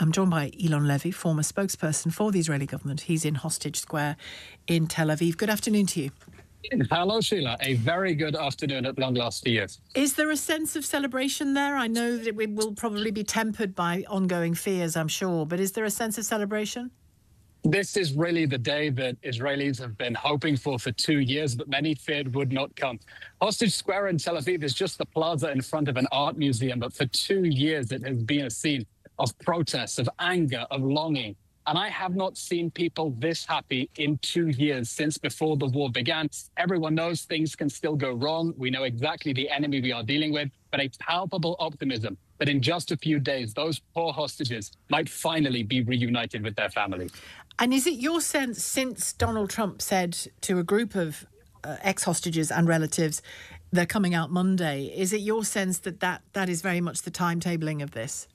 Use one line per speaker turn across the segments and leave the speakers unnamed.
I'm joined by Eylon Levy, former spokesperson for the Israeli government. He's in Hostage Square in Tel Aviv. Good afternoon to you.
Hello, Sheila. A very good afternoon at long last to you.
Is there a sense of celebration there? I know that it will probably be tempered by ongoing fears, I'm sure, but is there a sense of celebration?
This is really the day that Israelis have been hoping for 2 years, but many feared would not come. Hostage Square in Tel Aviv is just the plaza in front of an art museum, but for 2 years it has been a scene of protests, of anger, of longing. And I have not seen people this happy in 2 years since before the war began. Everyone knows things can still go wrong. We know exactly the enemy we are dealing with, but a palpable optimism that in just a few days, those poor hostages might finally be reunited with their family.
And is it your sense, since Donald Trump said to a group of ex-hostages and relatives, they're coming out Monday, is it your sense that is very much the timetabling of this?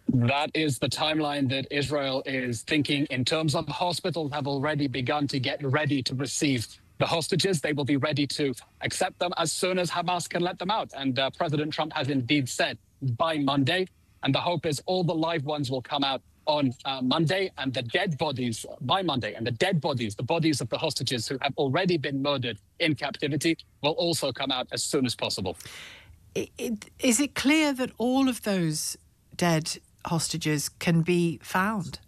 That is the timeline that Israel is thinking in terms of. Hospitals have already begun to get ready to receive the hostages. They will be ready to accept them as soon as Hamas can let them out. And President Trump has indeed said by Monday. And the hope is all the live ones will come out on Monday, and the dead bodies by Monday, and the dead bodies, the bodies of the hostages who have already been murdered in captivity, will also come out as soon as possible.
Is it clear that all of those dead hostages can be found?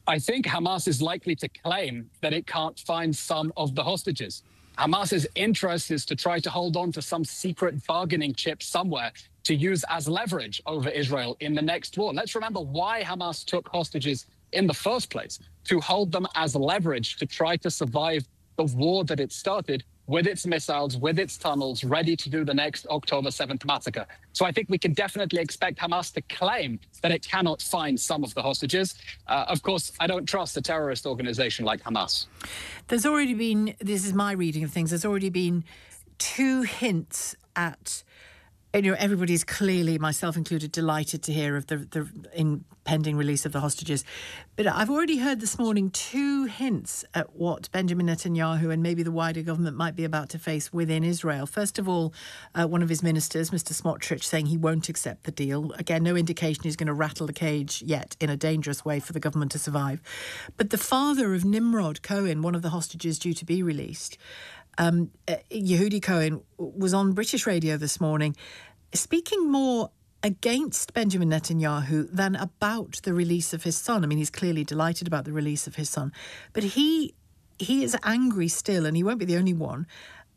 I think Hamas is likely to claim that it can't find some of the hostages. Hamas's interest is to try to hold on to some secret bargaining chip somewhere to use as leverage over Israel in the next war. Let's remember why Hamas took hostages in the first place, to hold them as leverage to try to survive the war that it started with its missiles, with its tunnels, ready to do the next October 7th massacre. So I think we can definitely expect Hamas to claim that it cannot find some of the hostages. Of course, I don't trust a terrorist organization like Hamas.
There's already been, this is my reading of things, there's already been 2 hints at, everybody's clearly, myself included, delighted to hear of the impending release of the hostages. But I've already heard this morning 2 hints at what Benjamin Netanyahu and maybe the wider government might be about to face within Israel. First of all, one of his ministers, Mr. Smotrich, saying he won't accept the deal. Again, no indication he's going to rattle the cage yet in a dangerous way for the government to survive. But the father of Nimrod Cohen, one of the hostages due to be released, Yehudi Cohen, was on British radio this morning speaking more against Benjamin Netanyahu than about the release of his son. I mean, he's clearly delighted about the release of his son, but he is angry still, and he won't be the only one,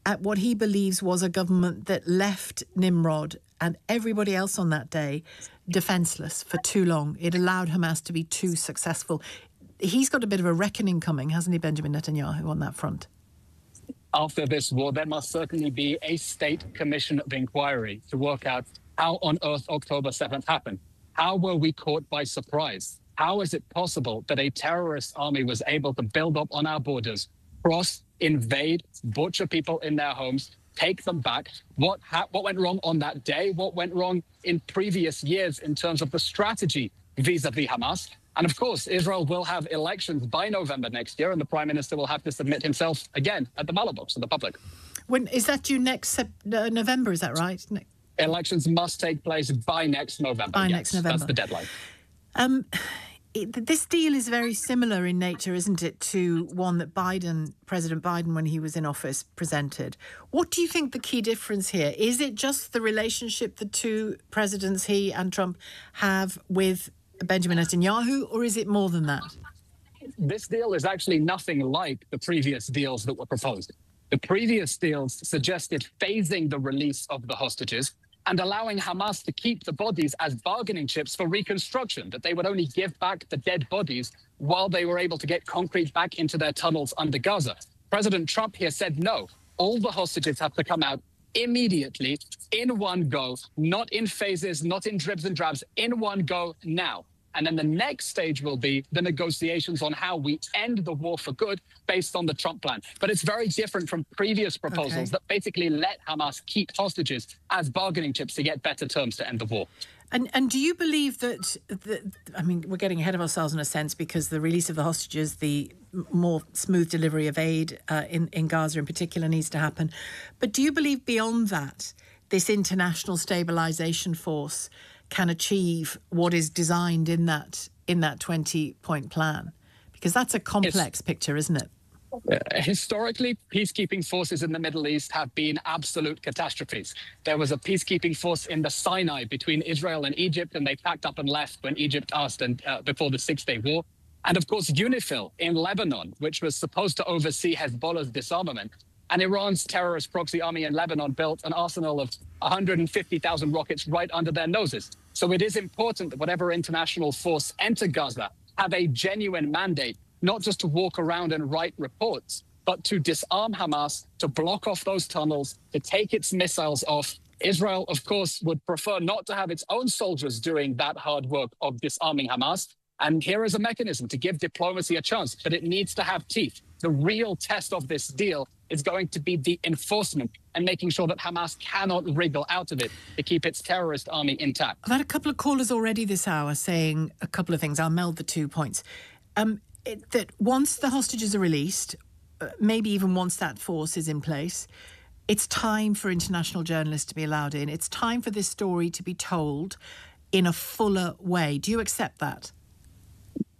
at what he believes was a government that left Nimrod and everybody else on that day defenceless for too long. It allowed Hamas to be too successful. He's got a bit of a reckoning coming, hasn't he, Benjamin Netanyahu, on that front?
After this war, there must certainly be a state commission of inquiry to work out how on earth October 7th happened. How were we caught by surprise? How is it possible that a terrorist army was able to build up on our borders, cross, invade, butcher people in their homes, take them back? What went wrong on that day? What went wrong in previous years in terms of the strategy vis-a-vis Hamas? And of course, Israel will have elections by November next year, and the Prime Minister will have to submit himself again at the ballot box to the public.
When is that due next November, is that right?
Elections must take place by next November.
By next November.
That's the deadline.
This deal is very similar in nature, isn't it, to one that President Biden, when he was in office, presented. What do you think the key difference here? Is it just the relationship the two presidents, he and Trump, have with Benjamin Netanyahu, or is it more than that?
This deal is actually nothing like the previous deals that were proposed. The previous deals suggested phasing the release of the hostages and allowing Hamas to keep the bodies as bargaining chips for reconstruction, that they would only give back the dead bodies while they were able to get concrete back into their tunnels under Gaza. President Trump here said no. All the hostages have to come out immediately, in one go, not in phases, not in dribs and drabs, in one go now. And then the next stage will be the negotiations on how we end the war for good based on the Trump plan. But it's very different from previous proposals that basically let Hamas keep hostages as bargaining chips to get better terms to end the war.
And do you believe that, I mean, we're getting ahead of ourselves in a sense because the release of the hostages, the more smooth delivery of aid in Gaza in particular needs to happen. But do you believe beyond that, this international stabilisation force can achieve what is designed in that 20-point plan? Because that's a complex picture, isn't it?
Historically, peacekeeping forces in the Middle East have been absolute catastrophes. There was a peacekeeping force in the Sinai between Israel and Egypt, and they packed up and left when Egypt asked before the Six-Day War. And of course, UNIFIL in Lebanon, which was supposed to oversee Hezbollah's disarmament. And Iran's terrorist proxy army in Lebanon built an arsenal of 150,000 rockets right under their noses. So it is important that whatever international force enter Gaza have a genuine mandate, not just to walk around and write reports, but to disarm Hamas, to block off those tunnels, to take its missiles off. Israel, of course, would prefer not to have its own soldiers doing that hard work of disarming Hamas. And here is a mechanism to give diplomacy a chance, but it needs to have teeth. The real test of this deal is going to be the enforcement and making sure that Hamas cannot wriggle out of it to keep its terrorist army intact.
I've had a couple of callers already this hour saying a couple of things. I'll meld the 2 points. That once the hostages are released, maybe even once that force is in place, it's time for international journalists to be allowed in. It's time for this story to be told in a fuller way. Do you accept that?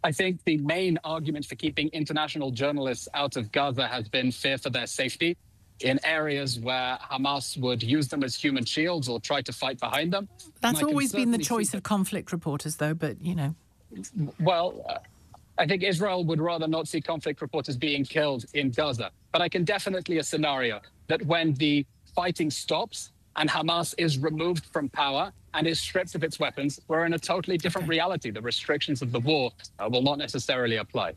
I think the main argument for keeping international journalists out of Gaza has been fear for their safety in areas where Hamas would use them as human shields or try to fight behind them.
That's always been the choice of conflict reporters, though, but, you know.
Well, I think Israel would rather not see conflict reporters being killed in Gaza. But I can definitely see a scenario that when the fighting stops and Hamas is removed from power and is stripped of its weapons, we're in a totally different reality. The restrictions of the war will not necessarily apply.